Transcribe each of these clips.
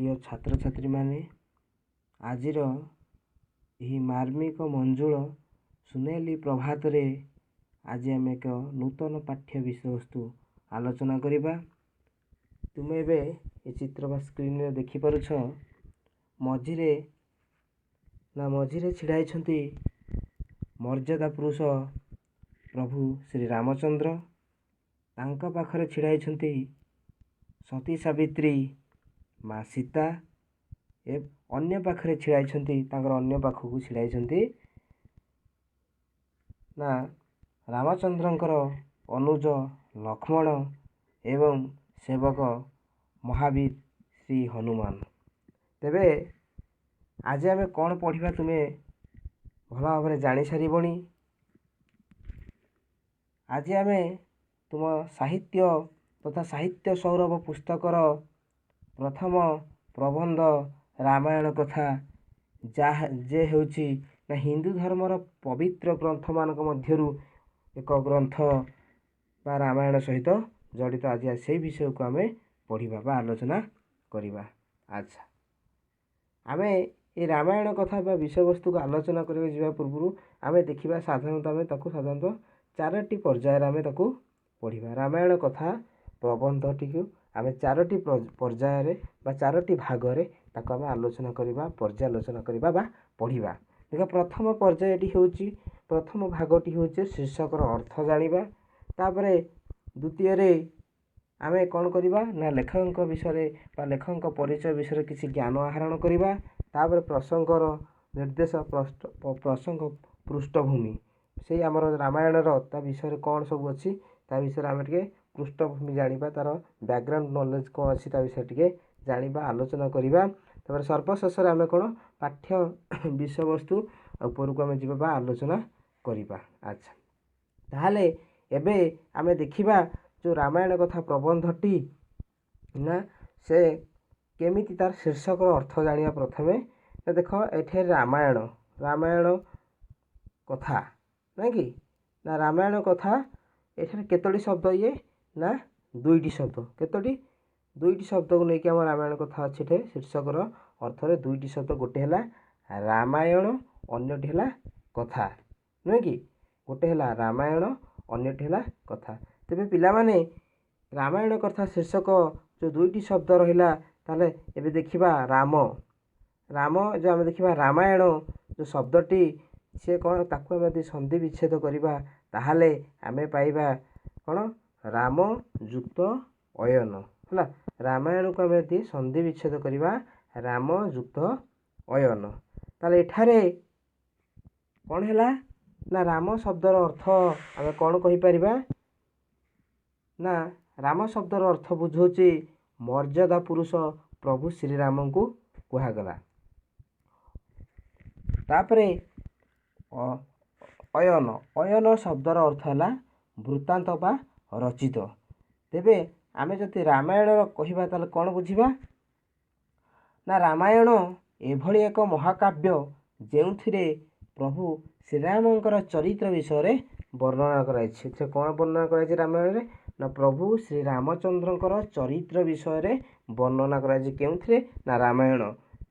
प्रिय छात्र छात्री माने आजिर यही मार्मिक मंजुल सुनेली प्रभात रे आज आम एक नूतन पाठ्य विषय वस्तु आलोचना करिबा। तुम एबे ये चित्र बा स्क्रीन रे देखि पारुछ मझिरे छिड़ाई छंती मर्यादा पुरुष प्रभु श्री रामचंद्र। तांका पाखरे छिड़ाई छंती सती सावित्री माँ सीता ए अन्य पाखरे छिड़ाई छंती तांकर अन्य पाखकु छिड़ाई छंती ना रामचंद्रंकर अनुज लक्ष्मण एवं सेवक महावीर श्री हनुमान। तेबे आज आमे कौन पढ़िबा तुमे भल भाव जानी सारिबणी। आज आमे तुम साहित्य तथा साहित्य सौरभ पुस्तकर प्रथम प्रबंध रामायण कथा जे हेउची ना हिंदू धर्मर पवित्र ग्रंथ मानक मध्यरु एक ग्रंथ बा रामायण सहित जड़ित। आज से विषय को आमे पढ़िबा बा आलोचना करिबा। अच्छा आमे ये रामायण कथा बा विषय वस्तु को आलोचना करिबा जिबा पूर्व आमे देखिबा साधारणतः चारोटी पर्यायर आमे ताकू पढ़िबा। रामायण कथा प्रबंधटी आमे चारोटी पर्यायर बा चारोटी भागरे ताकू आमे आलोचना करिबा पर्यालोचना करिबा बा पढ़िबा। देखो प्रथम पर्यायटी होउची प्रथम भागटी होउची शीर्षकर अर्थ जानिबा। तापरे द्वितीय रे आमे कोन करिबा ना लेखक विषय बा लेखक परिचय विषय किसी ज्ञान आहरण करिबा। तापरे प्रसंगर निर्देश प्रसंग पृष्ठभूमि से आमर रामायण ता विषय कौन सब अच्छी ता विषय आम टे पृष्ठभूमि जानिबा तार बैकग्राउंड नॉलेज कौन अच्छी ता विषय टे जानिबा आलोचना करिबा। तापर सर्वशेष आम कौन पाठ्य विषय वस्तु ऊपर को आम जीवा आलोचना करिबा। अच्छा ताहले एबे आमे देखिबा जो रामायण कथा प्रबंधटी ना से केमिति तार शीर्षक अर्थ जानिबा। प्रथमे ना देख एठे रामायण कथा ना कि ना रामायण कथा एठे केतोटी शब्द ये ना दुईटी शब्द केतोटी दुईटी शब्द को लेके हम रामायण कथा अच्छे शीर्षकर अर्थ रे दुईटी शब्द गोटे है रामायण अन्यटी है कथा नुहे कि गोटे है रामायण अन्यटी है कथा। तेबे पिला माने रामायण कथा शीर्षक जो दुईटी शब्द रहिला ताले एबे देखिबा राम जो आम देखिबा रामायण जो शब्दटी से कौन ताकू आम यदि संधि विच्छेद करिबा ताहाले आमे पाइबा कौन राम युक्त अयन है रामायण को आम यदि संधि विच्छेद करिबा राम युक्त अयन ताले एठारे कौन है ना राम शब्दर अर्थ आम कौन कहि परिबा ना राम शब्दर अर्थ बुझौची मर्यादा पुरुष प्रभु श्रीराम को कुहागला। तापरे अयन शब्दर अर्थ है वृत्तांत बा रचित। तेबे आमे जति रामायण कहिबा ताले कौन बुझिबा ना रामायण एभली एक महाकाव्य जेउथिरे प्रभु श्रीरामंकर चरित्र विषय रे वर्णना कराइछि। कौन वर्णना कराइछि रामायण रे ना प्रभु श्री रामचंद्रंकर चरित्र विषय रे वर्णना कराइछि केउथिरे ना रामायण।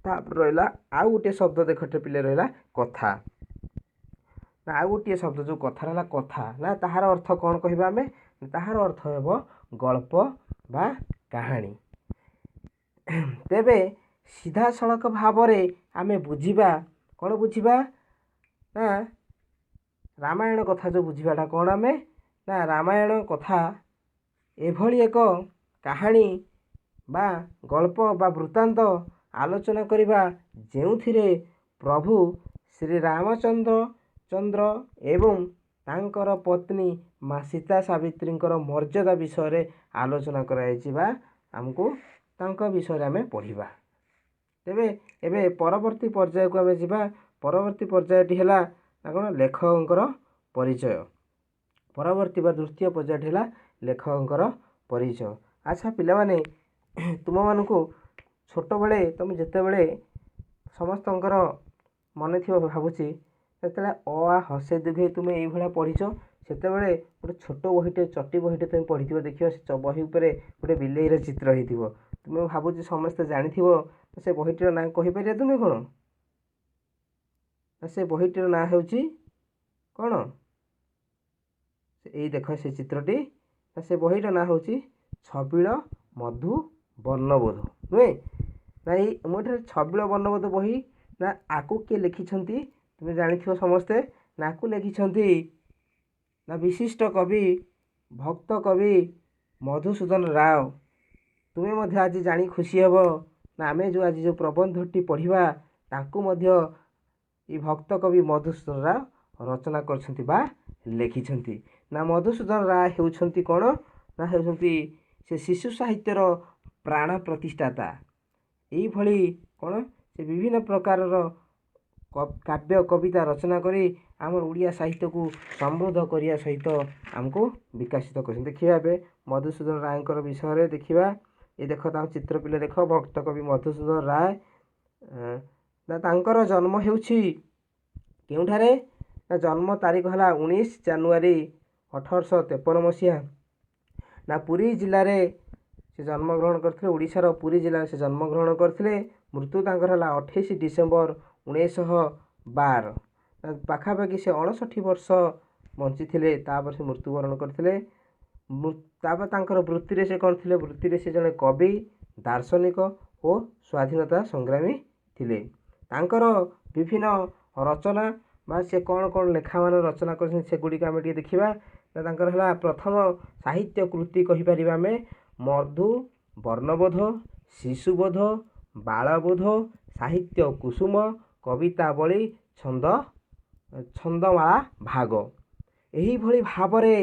तापर रहिला आउ गोटे शब्द देखटे पिले रहिला कथा ना आउ गोटे शब्द जो कथा रहिला कथा ना ताहार अर्थ कौन कहिबा आमे ताहार अर्थ हेबो गल्प बा कहानी। तेबे सीधा सड़क भाव रे आमे बुझिबा कौन बुझिबा ना रामायण कथा जो बुझिबाटा कौन आमे ना रामायण कथा एभली एक कहानी बा गल्प बा वृत्तांत आलोचना करिबा जेउथिरे प्रभु श्री रामचंद्र एवं तांकर पत्नी माँ सीता सावित्रींकर मर्यादा विषय रे आलोचना कराइछि बा हमको तांका विषय आमे पढ़िबा। तेबे एबे परवर्ती पर्याय को आमे जिबा। परवर्ती पर्यायटी हैला कोन लेखकंकर परिचय। परवर्ती बा द्वितीय पर्यायटी हैला लेखकंकर परिचय। अच्छा पिला माने तुम मानकु छोट बेले तुम जेते बेले समस्तंकर मन थी भावुची सेते अ आ हसे दिघे तुम एई भला पढ़िछ सेते बेले गोटे छोट बहीटे चटी बहीटे तुम पढ़िथिबो। देखियो से बही उपरे गोटे बिलेईर चित्र हेतिबो तुम भावुँ समस्ते जानिथिबो से बहीटीर ना कहीपर तुम कौन से बहीटीर ना होची कौन यही देख से चित्रटी से बहीर ना हूँ छबिल मधु वर्णबोध नुहे ना मुझे छबिल वर्णबोध बही ना आकु किए लिखिं तुम जानिथिबो समस्ते ना आकु लिखिं ना विशिष्ट कवि भक्त कवि मधुसूदन राव। तुम्हें मध्य आज जानी खुशी हेब ना आमे जो आज जो प्रबंधटी पढ़िबा ताकू मध्य ये भक्त कवि मधुसूदन राव रचना करछंती बा लिखिछंती। ना मधुसूदन राय हेउछंती कौन ना हेउछंती से शिशु साहित्यर प्राण प्रतिष्ठाता। यही भली कौन से विभिन्न प्रकार काव्य कविता रचना करी आमर ओडिया साहित्य को समृद्ध करिया सहित आमको विकसित कर। देखिए ए मधुसूदन राय विषय देखा ये देख चित्र पिले देख भक्त कवि मधुसूदन राय ना तांकर जन्म हेउछि केउठारे ना जन्म तारीख है 19 जानुआरी 1853 मसीहा ना पुरी जिले में से जन्मग्रहण करते ओडिशार पुरी जिले से जन्मग्रहण करते मृत्यु तांकर है 28 डिसेम्बर 1912 पाखापाखि से 59 वर्ष बंची थे तापर से मृत्युवरण करते वृत्ति से कौन थे वृत्ति से जड़े कवि दार्शनिक और स्वाधीनता संग्रामी थिले। तांकर विभिन्न रचना बा से कौन कौन लेखा मान रचना करगुड़ी आम देखा है प्रथम साहित्य कृति कहीपर आम मधु वर्णबोध शिशुबोध बालबोध साहित्य कुसुम कवितावली छंद छंदमाला भाग यही भली भावरे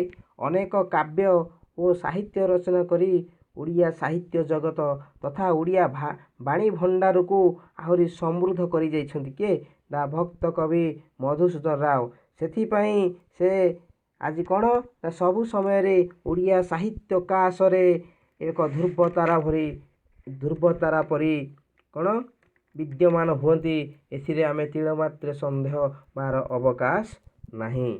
अनेक काव्य और साहित्य रचना करी ओडिया साहित्य जगत तथा ओडिया बाणी भंडार को आहरी समृद्ध करी जाइछंती के ना भक्त कवि मधुसूदन राव। सेथिपाई से आज कौन ना सबु समय ओडिया साहित्य काशरे एक ध्रुवतारा परी कौन विद्यमान हुअन्ति एथिरे आमे तिलमात्र संदेह बार अवकाश नहीं।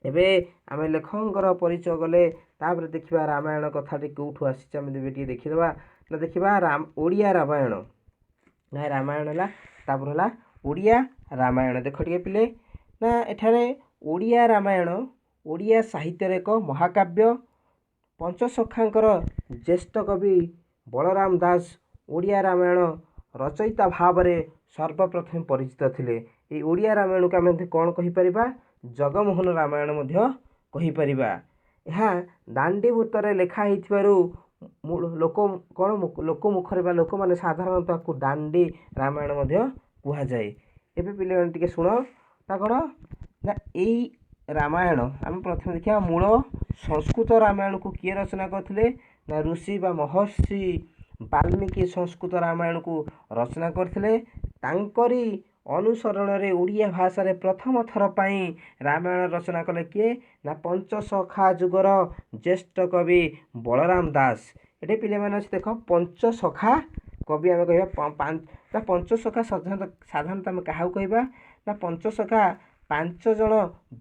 एबे आमे लेखकर परिचय गले तापर देखिबा रामायण कथाटी कोठू आसी आमे देखिदेबा ना देखिबा ओडिया रामायण ना रामायण है तापर है ओडिया रामायण। देख टे पिले ना एठारे ओडिया रामायण ओडिया साहित्यर एक महाकाव्य पंचसखांकर ज्येष्ठ कवि बलराम दास ओडिया रामायण रचयिता भाव में सर्वप्रथम परिचित थिले। ये ओडिया रामायण को आम कौन कहीपर जगमोहन रामायण कहीपर। यह दांडीभूतर लिखाई लोक कौन लोक मुखर लोक मैंने साधारणतः को दांडी रामायण कह जाए। एबे पिले टिके शुण ना कौन ना यही रामायण आम प्रथम देखा मूल संस्कृत रामायण को किए रचना करते ना ऋषि बा महर्षि वाल्मीकि संस्कृत रामायण को रचना करते तांकरी अनुसरण रे ओडिया भाषा रे प्रथम थर पाई रामायण रचना कले किए ना पंचसखा युगर ज्येष्ठ कवि बलराम दास। ये पिले मैंने देख पंचसखा कवि आम कह पंचसखा साधारणतः आम क्या कहवा ना पंचसखा 5 जन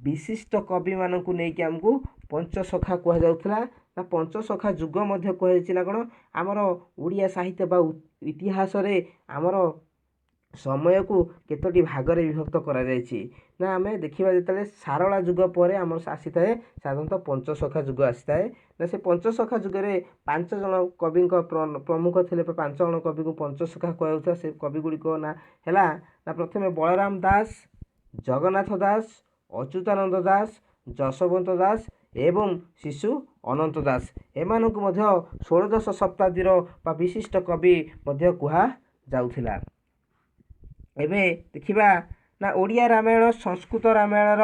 विशिष्ट कवि मानक नहीं आमको पंचसखा कहुला ना पंचसखा युग कहना कौन आमर ओडिया साहित्य बा इतिहास रे आमर समय को केतोटी भागरे विभक्त करा जायछि ना आमे देखिबा जेतले सारला युग पर आमर आसी थाए साधारणतः पंचसखा युग आसी थाए ना से पंचसखा युग रे 5 जन कवि प्रमुख थिले 5 जन कवि को पंचसखा कहउथा। से कवि गुडी को ना हैला ना प्रथमे बलराम दास जगन्नाथ दास अच्युतानंद दास जशवंत दास एवं शिशु अनंत दास एमानक मध्य 16 शताब्दीर बा विशिष्ट कवि मध्य कुहा जाउथिला। एबे देखिबा ना ओडिया रामायण संस्कृत रामायणर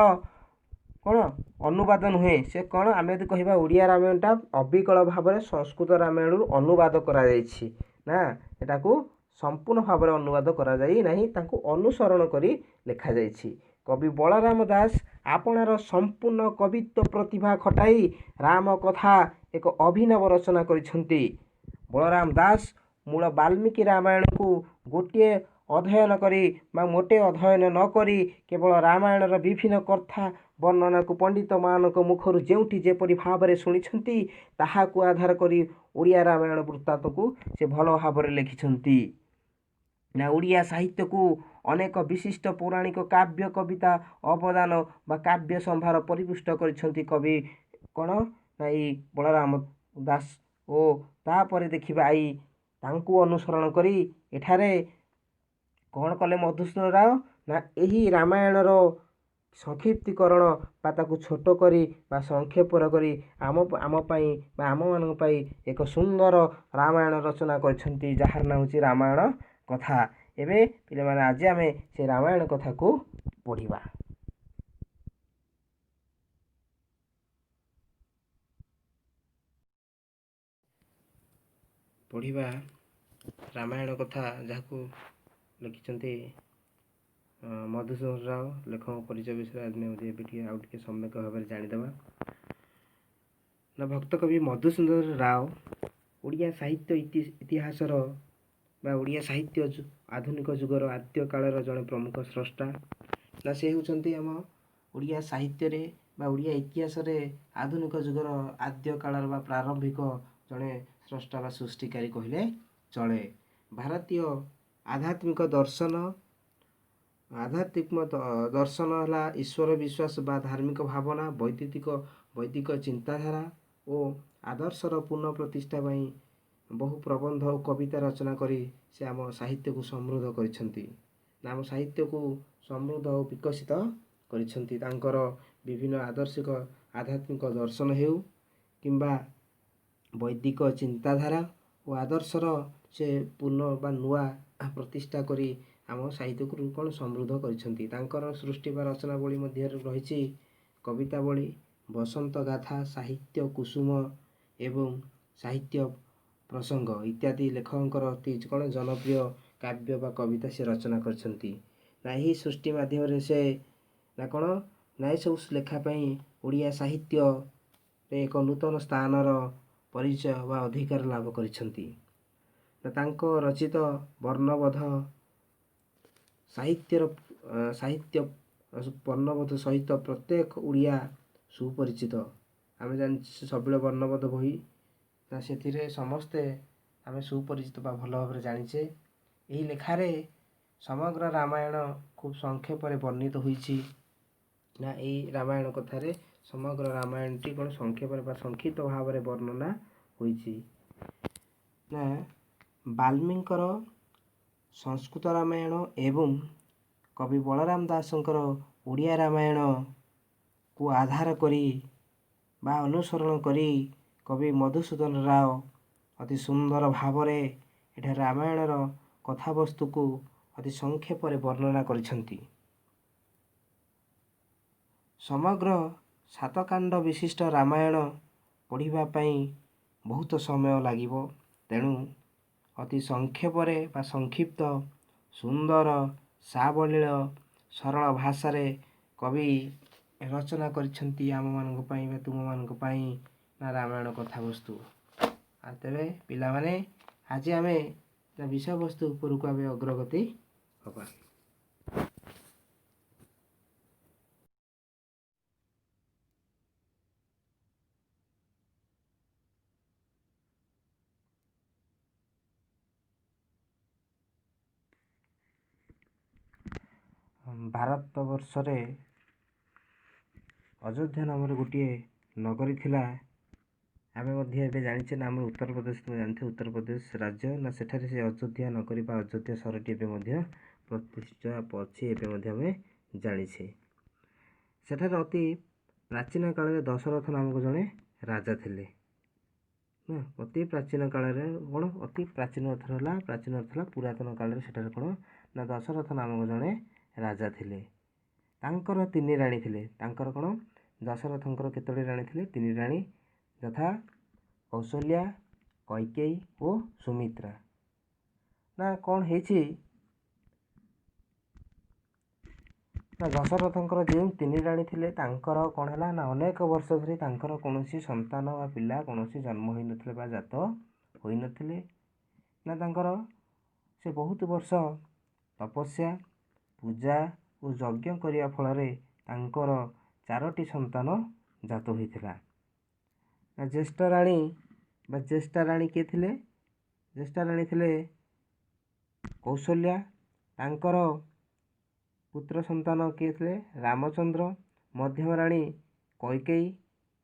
कौन अनुवाद नुहे से कौन आम यदि कहवा ओडिया रामायणटा अविकल भाव में संस्कृत रामायण अनुवाद करा जायछि ना एटा को संपूर्ण भाव में अनुवाद करा जाई नहीं तांको अनुसरण करी लिखा जायछि। कवि बलराम दास आपणार संपूर्ण कवित्व प्रतिभा खटाई राम कथा एक अभिनव रचना करिसेंती। बलराम दास मूल वाल्मीकि रामायण को गोटे ଅଧ୍ୟୟନ କରି ବା ମୋଟେ ଅଧ୍ୟୟନ ନ କରି କେବଳ ରାମାୟଣର ବିଭିନ୍ନ କଥା ବର୍ଣ୍ଣନାକୁ ପଣ୍ଡିତମାନଙ୍କ ମୁଖରୁ ଯେଉଁଠି ଯେପରି ଭାବରେ ଶୁଣିଛନ୍ତି ତାହାକୁ ଆଧାର କରି ଓଡ଼ିଆ ରାମାୟଣ ବୃତ୍ତାନ୍ତକୁ ସେ ଭଲ ଭାବରେ ଲେଖିଛନ୍ତି। ନା ଓଡ଼ିଆ ସାହିତ୍ୟକୁ ଅନେକ ବିଶିଷ୍ଟ ପୌରାଣିକ କାବ୍ୟ କବିତା ଅବଦାନ ବା କାବ୍ୟ ସମ୍ଭାର ପରିପୁଷ୍ଟ କରିଛନ୍ତି କବି କ'ଣ ନା ଏଇ ବଳରାମ ଦାସ ଓ ତାପରେ ଦେଖିବା ଏଇ ତାଙ୍କୁ ଅନୁସରଣ କରି ଏଠାରେ କ'ଣ କଲେ ମଧୁସୂଦନ ରାୟ ନା ଏହି ରାମାୟଣର ସଂକ୍ଷିପ୍ତୀକରଣ ବା ତାକୁ ଛୋଟ କରି ବା ସଂକ୍ଷେପର କରି ଆମ ପାଇଁ ବା ଆମମାନଙ୍କ ପାଇଁ ଏକ ସୁନ୍ଦର ରାମାୟଣ ରଚନା କରିଛନ୍ତି ଯାହାର ନାଁ ହେଉଛି ରାମାୟଣ କଥା। ଏବେ ପିଲାମାନେ ଆଜି ଆମେ ସେ ରାମାୟଣ କଥାକୁ ପଢ଼ିବା। ରାମାୟଣ କଥା ଯାହାକୁ ଲେଖିଛନ୍ତି ମଧୁସୂଦନ ରାୟ। ଲେଖକ ପରିଚୟ ବିଷୟରେ ଆମେ ଏବେ ଟିକେ ସମ୍ୟକ ଭାବରେ ଜାଣିଦେବା। ନା ଭକ୍ତ କବି ମଧୁସୂଦନ ରାୟ ଓଡ଼ିଆ ସାହିତ୍ୟ ଇତିହାସର ବା ଓଡ଼ିଆ ସାହିତ୍ୟ ଆଧୁନିକ ଯୁଗର ଆଦ୍ୟ କାଳର ଜଣେ ପ୍ରମୁଖ ସ୍ରଷ୍ଟା। ନା ସେ ହେଉଛନ୍ତି ଆମ ଓଡ଼ିଆ ସାହିତ୍ୟରେ ବା ଓଡ଼ିଆ ଇତିହାସରେ ଆଧୁନିକ ଯୁଗର ଆଦ୍ୟ କାଳର ବା ପ୍ରାରମ୍ଭିକ ଜଣେ ସ୍ରଷ୍ଟା ବା ସୃଷ୍ଟିକାରୀ କହିଲେ ଚଳେ। ଭାରତୀୟ ଆଧ୍ୟାତ୍ମିକ ଦର୍ଶନ ହେଲା ଈଶ୍ୱର ବିଶ୍ୱାସ ବା ଧାର୍ମିକ ଭାବନା, ବୈଦିକ ଚିନ୍ତାଧାରା ଓ ଆଦର୍ଶର ପୁନଃ ପ୍ରତିଷ୍ଠା ପାଇଁ ବହୁ ପ୍ରବନ୍ଧ ଓ କବିତା ରଚନା କରି ସେ ଆମ ସାହିତ୍ୟକୁ ସମୃଦ୍ଧ କରିଛନ୍ତି। ଆମ ସାହିତ୍ୟକୁ ସମୃଦ୍ଧ ଓ ବିକଶିତ କରିଛନ୍ତି। ତାଙ୍କର ବିଭିନ୍ନ ଆଦର୍ଶିକ ଆଧ୍ୟାତ୍ମିକ ଦର୍ଶନ ହେଉ କିମ୍ବା ବୈଦିକ ଚିନ୍ତାଧାରା ଓ ଆଦର୍ଶର ସେ ପୁନଃ ବା ନୂଆ ପ୍ରତିଷ୍ଠା କରି ଆମ ସାହିତ୍ୟକୁ କ'ଣ ସମୃଦ୍ଧ କରିଛନ୍ତି। ତାଙ୍କର ସୃଷ୍ଟି ବା ରଚନାବଳୀ ମଧ୍ୟରେ ରହିଛି କବିତାବଳୀ, ବସନ୍ତ ଗାଥା, ସାହିତ୍ୟ କୁସୁମ ଏବଂ ସାହିତ୍ୟ ପ୍ରସଙ୍ଗ ଇତ୍ୟାଦି ଲେଖକଙ୍କର ଅତି କ'ଣ ଜନପ୍ରିୟ କାବ୍ୟ ବା କବିତା ସେ ରଚନା କରିଛନ୍ତି। ନା ଏହି ସୃଷ୍ଟି ମାଧ୍ୟମରେ ସେ ନା କ'ଣ ନା ଏସବୁ ଲେଖା ପାଇଁ ଓଡ଼ିଆ ସାହିତ୍ୟରେ ଏକ ନୂତନ ସ୍ଥାନର ପରିଚୟ ବା ଅଧିକାର ଲାଭ କରିଛନ୍ତି। ତାଙ୍କ ରଚିତ ବର୍ଣ୍ଣବୋଧ ସାହିତ୍ୟ ବର୍ଣ୍ଣବୋଧ ସହିତ ପ୍ରତ୍ୟେକ ଓଡ଼ିଆ ସୁପରିଚିତ। ଆମେ ଜାଣିଛୁ ସବୁବେଳେ ବର୍ଣ୍ଣବୋଧ ବହି, ନା ସେଥିରେ ସମସ୍ତେ ଆମେ ସୁପରିଚିତ ବା ଭଲ ଭାବରେ ଜାଣିଛେ। ଏହି ଲେଖାରେ ସମଗ୍ର ରାମାୟଣ ଖୁବ୍ ସଂକ୍ଷେପରେ ବର୍ଣ୍ଣିତ ହୋଇଛି। ନା ଏହି ରାମାୟଣ କଥାରେ ସମଗ୍ର ରାମାୟଣଟି କ'ଣ ସଂକ୍ଷେପରେ ବା ସଂକ୍ଷିପ୍ତ ଭାବରେ ବର୍ଣ୍ଣନା ହୋଇଛି। ନା ବାଲ୍ମୀଙ୍କର ସଂସ୍କୃତ ରାମାୟଣ ଏବଂ କବି ବଳରାମ ଦାସଙ୍କର ଓଡ଼ିଆ ରାମାୟଣକୁ ଆଧାର କରି ବା ଅନୁସରଣ କରି କବି ମଧୁସୂଦନ ରାୟ ଅତି ସୁନ୍ଦର ଭାବରେ ଏଠାରେ ରାମାୟଣର କଥାବସ୍ତୁକୁ ଅତି ସଂକ୍ଷେପରେ ବର୍ଣ୍ଣନା କରିଛନ୍ତି। ସମଗ୍ର 7 କାଣ୍ଡ ବିଶିଷ୍ଟ ରାମାୟଣ ପଢ଼ିବା ପାଇଁ ବହୁତ ସମୟ ଲାଗିବ। ତେଣୁ ଅତି ସଂକ୍ଷେପରେ ବା ସଂକ୍ଷିପ୍ତ ସୁନ୍ଦର ସାବଲୀଳ ସରଳ ଭାଷାରେ କବି ରଚନା କରିଛନ୍ତି ଆମମାନଙ୍କ ପାଇଁ ବା ତୁମମାନଙ୍କ ପାଇଁ ନା ରାମାୟଣ କଥାବସ୍ତୁ। ଆଉ ତେବେ ପିଲାମାନେ ଆଜି ଆମେ ବିଷୟବସ୍ତୁ ଉପରକୁ ଆମେ ଅଗ୍ରଗତି ହେବା। ଭାରତବର୍ଷରେ ଅଯୋଧ୍ୟା ନାମରେ ଗୋଟିଏ ନଗରୀ ଥିଲା। ଆମେ ମଧ୍ୟ ଏବେ ଜାଣିଛେ ନା ଆମର ଉତ୍ତରପ୍ରଦେଶ, ତୁମେ ଜାଣିଥିବ ଉତ୍ତରପ୍ରଦେଶ ରାଜ୍ୟ, ନା ସେଠାରେ ସେ ଅଯୋଧ୍ୟା ନଗରୀ ବା ଅଯୋଧ୍ୟା ସହରଟି ଏବେ ମଧ୍ୟ ପ୍ରତିଷ୍ଠା ଅଛି, ଏବେ ମଧ୍ୟ ଆମେ ଜାଣିଛେ। ସେଠାରେ ଅତି ପ୍ରାଚୀନ କାଳରେ ଦଶରଥ ନାମକ ଜଣେ ରାଜା ଥିଲେ। ଅତି ପ୍ରାଚୀନ କାଳରେ କ'ଣ ଅତି ପ୍ରାଚୀନ ଅର୍ଥ ହେଲା ପୁରାତନ କାଳରେ ସେଠାରେ କ'ଣ ନା ଦଶରଥ ନାମକ ଜଣେ ରାଜା ଥିଲେ। ତାଙ୍କର 3 ରାଣୀ ଥିଲେ। ତାଙ୍କର କ'ଣ ଦଶରଥଙ୍କର କେତୋଟି ରାଣୀ ଥିଲେ? 3 ରାଣୀ, ଯଥା କୌଶଲ୍ୟା, କୈକେୟୀ ଓ ସୁମିତ୍ରା। ନା କ'ଣ ହେଇଛି ନା ଦଶରଥଙ୍କର ଯେଉଁ 3 ରାଣୀ ଥିଲେ ତାଙ୍କର କ'ଣ ହେଲା ନା ଅନେକ ବର୍ଷ ଧରି ତାଙ୍କର କୌଣସି ସନ୍ତାନ ବା ପିଲା କୌଣସି ଜନ୍ମ ହୋଇନଥିଲେ ବା ଜାତ ହୋଇନଥିଲେ। ନା ତାଙ୍କର ସେ ବହୁତ ବର୍ଷ ତପସ୍ୟା, ପୂଜା ଓ ଯଜ୍ଞ କରିବା ଫଳରେ ତାଙ୍କର 4ଟି ସନ୍ତାନ ଜାତ ହୋଇଥିଲା। ଜ୍ୟେଷ୍ଠ ରାଣୀ ବା ଜ୍ୟେଷ୍ଠା ରାଣୀ କିଏ ଥିଲେ? ଜ୍ୟେଷ୍ଠା ରାଣୀ ଥିଲେ କୌଶଲ୍ୟା। ତାଙ୍କର ପୁତ୍ର ସନ୍ତାନ କିଏ ଥିଲେ? ରାମଚନ୍ଦ୍ର। ମଧ୍ୟମ ରାଣୀ କୈକେୟୀ।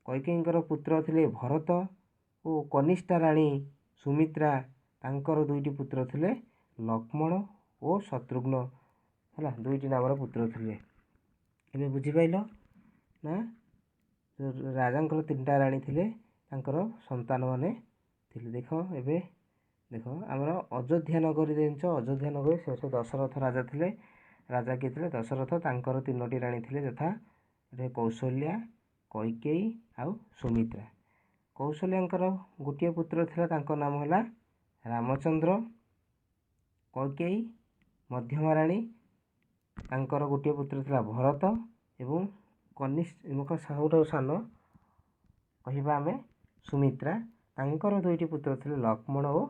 କୈକେୟୀଙ୍କର ପୁତ୍ର ଥିଲେ ଭରତ ଓ କନିଷ୍ଠା ରାଣୀ ସୁମିତ୍ରା। ତାଙ୍କର 2ଟି ପୁତ୍ର ଥିଲେ ଲକ୍ଷ୍ମଣ ଓ ଶତ୍ରୁଘ୍ନ। ହେଲା, 2ଟି ନାମର ପୁତ୍ର ଥିଲେ। ଏବେ ବୁଝିପାରିଲ ନା? ରାଜାଙ୍କର 3ଟା ରାଣୀ ଥିଲେ, ତାଙ୍କର ସନ୍ତାନମାନେ ଥିଲେ। ଦେଖ ଏବେ ଦେଖ ଆମର ଅଯୋଧ୍ୟା ନଗରୀ ଜାଣିଛ? ଅଯୋଧ୍ୟା ନଗରୀ ସେ ଦଶରଥ ରାଜା ଥିଲେ। ରାଜା କିଏ ଥିଲେ? ଦଶରଥ। ତାଙ୍କର 3ଟି ରାଣୀ ଥିଲେ, ଯଥା କୌଶଲ୍ୟା, କୈକେୟୀ ଆଉ ସୁମିତ୍ରା। କୌଶଲ୍ୟାଙ୍କର ଗୋଟିଏ ପୁତ୍ର ଥିଲା, ତାଙ୍କ ନାମ ହେଲା ରାମଚନ୍ଦ୍ର। କୈକେୟୀ ମଧ୍ୟମା ରାଣୀ, ତାଙ୍କର ଗୋଟିଏ ପୁତ୍ର ଥିଲା ଭରତ ଏବଂ ସବୁଠାରୁ ସାନ କହିବା ଆମେ ସୁମିତ୍ରା। ତାଙ୍କର 2ଟି ପୁତ୍ର ଥିଲେ ଲକ୍ଷ୍ମଣ ଓ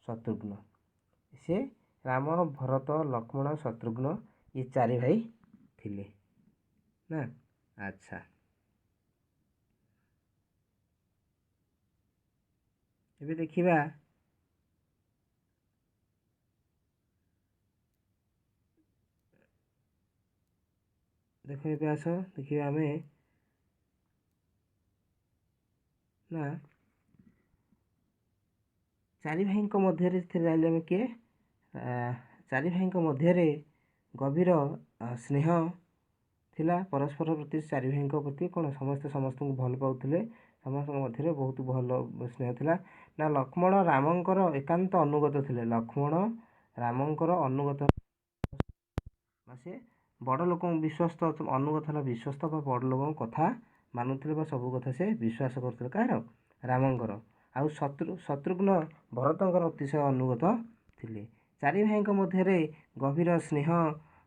ଶତ୍ରୁଘ୍ନ। ସେ ରାମ, ଭରତ, ଲକ୍ଷ୍ମଣ, ଶତ୍ରୁଘ୍ନ ଏ 4 ଭାଇ ଥିଲେ ନା। ଆଚ୍ଛା, ଏବେ ଦେଖିବା ଦେଖ ଏବେ ଆସ ଦେଖିବା ଆମେ ନା 4 ଭାଇଙ୍କ ମଧ୍ୟରେ ଜାଣିଲେ ଆମେ କିଏ? 4 ଭାଇଙ୍କ ମଧ୍ୟରେ ଗଭୀର ସ୍ନେହ ଥିଲା ପରସ୍ପର ପ୍ରତି। 4 ଭାଇଙ୍କ ପ୍ରତି କ'ଣ ସମସ୍ତେ ସମସ୍ତଙ୍କୁ ଭଲ ପାଉଥିଲେ। ସମସ୍ତଙ୍କ ମଧ୍ୟରେ ବହୁତ ଭଲ ସ୍ନେହ ଥିଲା। ନା ଲକ୍ଷ୍ମଣ ରାମଙ୍କର ଏକାନ୍ତ ଅନୁଗତ ଥିଲେ। ଲକ୍ଷ୍ମଣ ରାମଙ୍କର ଅନୁଗତ, ସେ ବଡ଼ ଲୋକଙ୍କୁ ବିଶ୍ୱସ୍ତ, ଅନୁଗତ ହେଲା ବିଶ୍ୱସ୍ତ ବା ବଡ଼ ଲୋକଙ୍କ କଥା ମାନୁଥିଲେ ବା ସବୁ କଥା ସେ ବିଶ୍ୱାସ କରୁଥିଲେ। କାହାର? ରାମଙ୍କର। ଆଉ ଶତ୍ରୁଘ୍ନ ଭରତଙ୍କର ଅତିଶୟ ଅନୁଗତ ଥିଲେ। 4 ଭାଇଙ୍କ ମଧ୍ୟରେ ଗଭୀର ସ୍ନେହ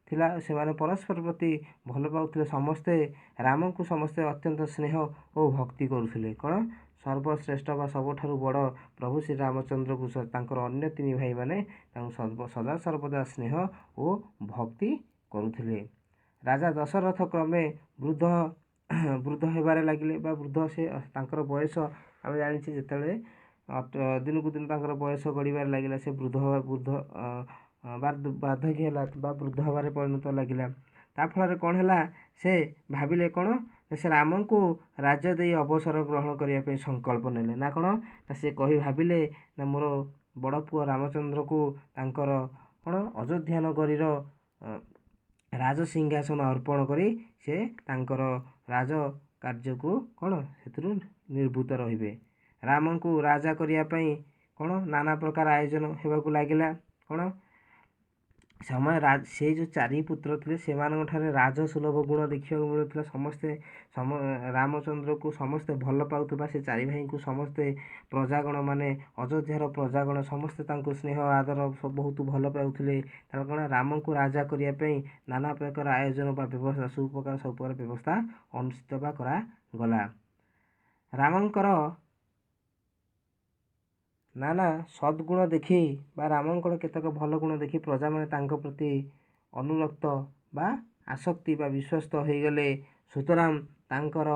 ଥିଲା। ସେମାନେ ପରସ୍ପର ପ୍ରତି ଭଲ ପାଉଥିଲେ। ସମସ୍ତେ ରାମଙ୍କୁ ସମସ୍ତେ ଅତ୍ୟନ୍ତ ସ୍ନେହ ଓ ଭକ୍ତି କରୁଥିଲେ। କ'ଣ? ସର୍ବଶ୍ରେଷ୍ଠ ବା ସବୁଠାରୁ ବଡ଼ ପ୍ରଭୁ ଶ୍ରୀରାମଚନ୍ଦ୍ରକୁ ତାଙ୍କର ଅନ୍ୟ 3 ଭାଇମାନେ ତାଙ୍କୁ ସଦା ସର୍ବଦା ସ୍ନେହ ଓ ଭକ୍ତି କରୁଥିଲେ। ରାଜା ଦଶରଥ କ୍ରମେ ବୃଦ୍ଧ ହେବାରେ ଲାଗିଲେ ବା ବୃଦ୍ଧ ସେ ତାଙ୍କର ବୟସ ଆମେ ଜାଣିଛେ ଯେତେବେଳେ ଦିନକୁ ଦିନ ତାଙ୍କର ବୟସ ଗଡ଼ିବାରେ ଲାଗିଲା, ସେ ବାର୍ଦ୍ଧକ୍ୟ ହେଲା ବା ବୃଦ୍ଧ ହେବାରେ ପରିଣତ ଲାଗିଲା। ତା ଫଳରେ କ'ଣ ହେଲା? ସେ ଭାବିଲେ କ'ଣ? ସେ ରାମଙ୍କୁ ରାଜ୍ୟ ଦେଇ ଅବସର ଗ୍ରହଣ କରିବା ପାଇଁ ସଂକଳ୍ପ ନେଲେ। ନା କ'ଣ? ନା ସେ ଭାବିଲେ ନା ମୋର ବଡ଼ ପୁଅ ରାମଚନ୍ଦ୍ରକୁ ତାଙ୍କର କ'ଣ ଅଯୋଧ୍ୟା ନଗରୀର ରାଜସିଂହାସନ ଅର୍ପଣ କରି ସେ ତାଙ୍କର ରାଜ କାର୍ଯ୍ୟକୁ କ'ଣ ସେଥିରୁ ନିବୃତ୍ତ ରହିବେ। ରାମଙ୍କୁ ରାଜା କରିବା ପାଇଁ କ'ଣ ନାନା ପ୍ରକାର ଆୟୋଜନ ହେବାକୁ ଲାଗିଲା। କ'ଣ ସେଇ ଯେଉଁ 4 ପୁତ୍ର ଥିଲେ ସେମାନଙ୍କଠାରେ ରାଜସୁଲଭ ଗୁଣ ଦେଖିବାକୁ ମିଳୁଥିଲା। ସମସ୍ତେ ରାମଚନ୍ଦ୍ରକୁ ସମସ୍ତେ ଭଲ ପାଉଥିବା ସେ 4 ଭାଇଙ୍କୁ ସମସ୍ତେ ପ୍ରଜାଗଣ ମାନେ ଅଯୋଧ୍ୟାର ପ୍ରଜାଗଣ ସମସ୍ତେ ତାଙ୍କୁ ସ୍ନେହ ଆଦର ବହୁତ ଭଲ ପାଉଥିଲେ। ତାର କ'ଣ ରାମଙ୍କୁ ରାଜା କରିବା ପାଇଁ ନାନା ପ୍ରକାର ଆୟୋଜନ ବା ବ୍ୟବସ୍ଥା ସବୁ ପ୍ରକାର ବ୍ୟବସ୍ଥା ଅନୁଷ୍ଠିତ ବା କରାଗଲା। ରାମଙ୍କର ନାନା ସଦ୍ଗୁଣ ଦେଖି ବା ରାମଙ୍କର କେତେକ ଭଲ ଗୁଣ ଦେଖି ପ୍ରଜାମାନେ ତାଙ୍କ ପ୍ରତି ଅନୁରକ୍ତ ବା ଆସକ୍ତି ବା ବିଶ୍ୱସ୍ତ ହୋଇଗଲେ। ସୁତରାଂ ତାଙ୍କର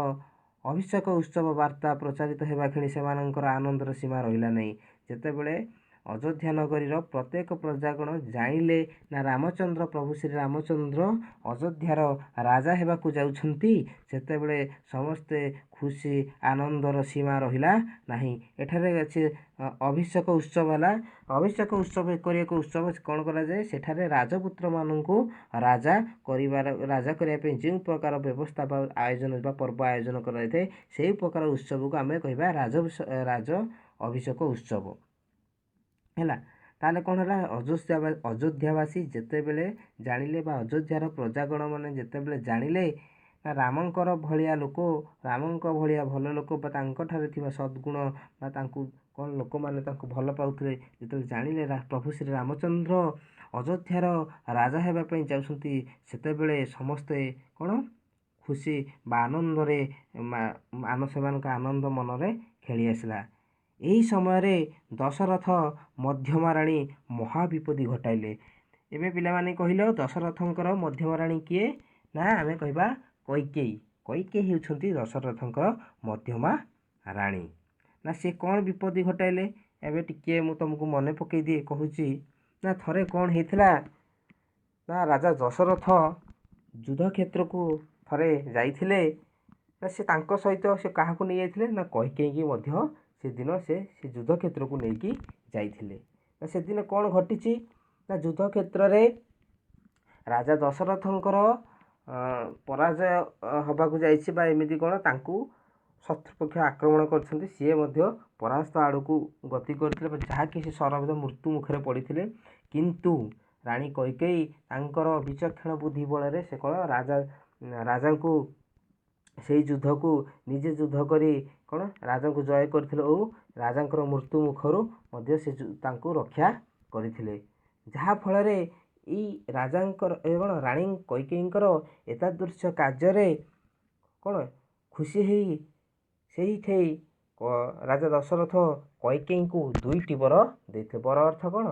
ଅଭିଷେକ ଉତ୍ସବ ବାର୍ତ୍ତା ପ୍ରଚାରିତ ହେବା କ୍ଷଣି ସେମାନଙ୍କର ଆନନ୍ଦର ସୀମା ରହିଲା ନାହିଁ। ଯେତେବେଳେ ଅଯୋଧ୍ୟା ନଗରୀର ପ୍ରତ୍ୟେକ ପ୍ରଜାଗଣ ଜାଣିଲେ ନା ରାମଚନ୍ଦ୍ର ପ୍ରଭୁ ଶ୍ରୀରାମଚନ୍ଦ୍ର ଅଯୋଧ୍ୟାର ରାଜା ହେବାକୁ ଯାଉଛନ୍ତି, ସେତେବେଳେ ସମସ୍ତେ ଖୁସି ଆନନ୍ଦର ସୀମା ରହିଲା ନାହିଁ। ଏଠାରେ ଅଛି ଅଭିଷେକ ଉତ୍ସବ ହେଲା। ଅଭିଷେକ ଉତ୍ସବ କରିବାକୁ ଉତ୍ସବ କ'ଣ କରାଯାଏ? ସେଠାରେ ରାଜପୁତ୍ରମାନଙ୍କୁ ରାଜା କରିବା ପାଇଁ ଯେଉଁ ପ୍ରକାର ବ୍ୟବସ୍ଥା ବା ଆୟୋଜନ ବା ପର୍ବ ଆୟୋଜନ କରାଯାଇଥାଏ ସେହି ପ୍ରକାର ଉତ୍ସବକୁ ଆମେ କହିବା ରାଜ ଅଭିଷେକ ଉତ୍ସବ ହେଲା। ତାହେଲେ କ'ଣ ହେଲା? ଅଯୋଧ୍ୟାବାସୀ ଯେତେବେଳେ ଜାଣିଲେ ବା ଅଯୋଧ୍ୟାର ପ୍ରଜାଗଣ ମାନେ ଯେତେବେଳେ ଜାଣିଲେ ନା ରାମଙ୍କ ଭଳିଆ ଭଲ ଲୋକ ବା ତାଙ୍କଠାରେ ଥିବା ସଦ୍ଗୁଣ ବା ତାଙ୍କୁ କ'ଣ ଲୋକମାନେ ତାଙ୍କୁ ଭଲ ପାଉଥିଲେ, ଯେତେବେଳେ ଜାଣିଲେ ପ୍ରଭୁ ଶ୍ରୀରାମଚନ୍ଦ୍ର ଅଯୋଧ୍ୟାର ରାଜା ହେବା ପାଇଁ ଯାଉଛନ୍ତି, ସେତେବେଳେ ସମସ୍ତେ କ'ଣ ଖୁସି ବା ଆନନ୍ଦରେ ସେମାନଙ୍କ ଆନନ୍ଦ ମନରେ ଖେଳି ଆସିଲା। ଏହି ସମୟରେ ଦଶରଥ ମଧ୍ୟମା ରାଣୀ ମହାବିପତ୍ତି ଘଟାଇଲେ। ଏବେ ପିଲାମାନେ କହିଲ ଦଶରଥଙ୍କର ମଧ୍ୟମ ରାଣୀ କିଏ? ନା ଆମେ କହିବା କୈକେୟୀ। କୈକେୟୀ ହେଉଛନ୍ତି ଦଶରଥଙ୍କର ମଧ୍ୟମା ରାଣୀ। ନା ସେ କ'ଣ ବିପତ୍ତି ଘଟାଇଲେ? ଏବେ ଟିକିଏ ମୁଁ ତୁମକୁ ମନେ ପକାଇ ଦିଏ କହୁଛି। ନା ଥରେ କ'ଣ ହେଇଥିଲା ନା ରାଜା ଦଶରଥ ଯୁଦ୍ଧକ୍ଷେତ୍ରକୁ ଥରେ ଯାଇଥିଲେ। ନା ସେ ତାଙ୍କ ସହିତ ସେ କାହାକୁ ନେଇ ଯାଇଥିଲେ? ନା କୈକେୟୀକି ମଧ୍ୟ ସେଦିନ ସେ ଯୁଦ୍ଧକ୍ଷେତ୍ରକୁ ନେଇକି ଯାଇଥିଲେ। ନା ସେଦିନ କ'ଣ ଘଟିଛି? ନା ଯୁଦ୍ଧକ୍ଷେତ୍ରରେ ରାଜା ଦଶରଥଙ୍କର ପରାଜୟ ହେବାକୁ ଯାଇଛି, ବା ଏମିତି କ'ଣ ତାଙ୍କୁ ଶତ୍ରୁପକ୍ଷ ଆକ୍ରମଣ କରିଛନ୍ତି, ସିଏ ମଧ୍ୟ ପରାସ୍ତ ଆଡ଼କୁ ଗତି କରିଥିଲେ, ଯାହାକି ସେ ସର୍ବଦା ମୃତ୍ୟୁ ମୁଖରେ ପଡ଼ିଥିଲେ। କିନ୍ତୁ ରାଣୀ କୈକେୟୀ ତାଙ୍କର ବିଚକ୍ଷଣ ବୁଦ୍ଧି ବଳରେ ସେ କ'ଣ ରାଜାଙ୍କୁ ସେଇ ଯୁଦ୍ଧକୁ ନିଜେ ଯୁଦ୍ଧ କରି କ'ଣ ରାଜାଙ୍କୁ ଜୟ କରିଥିଲେ ଓ ରାଜାଙ୍କର ମୃତ୍ୟୁ ମୁଖରୁ ମଧ୍ୟ ସେ ତାଙ୍କୁ ରକ୍ଷା କରିଥିଲେ। ଯାହାଫଳରେ ଏଇ ରାଜାଙ୍କର କ'ଣ ରାଣୀ କୈକେୟୀଙ୍କର ଏତାଦୃଶ କାର୍ଯ୍ୟରେ କ'ଣ ଖୁସି ହେଇ ସେଇଠି ରାଜା ଦଶରଥ କୈକେୟୀଙ୍କୁ 2ଟି ବର ଦେଇଥିଲେ। ବର ଅର୍ଥ କ'ଣ?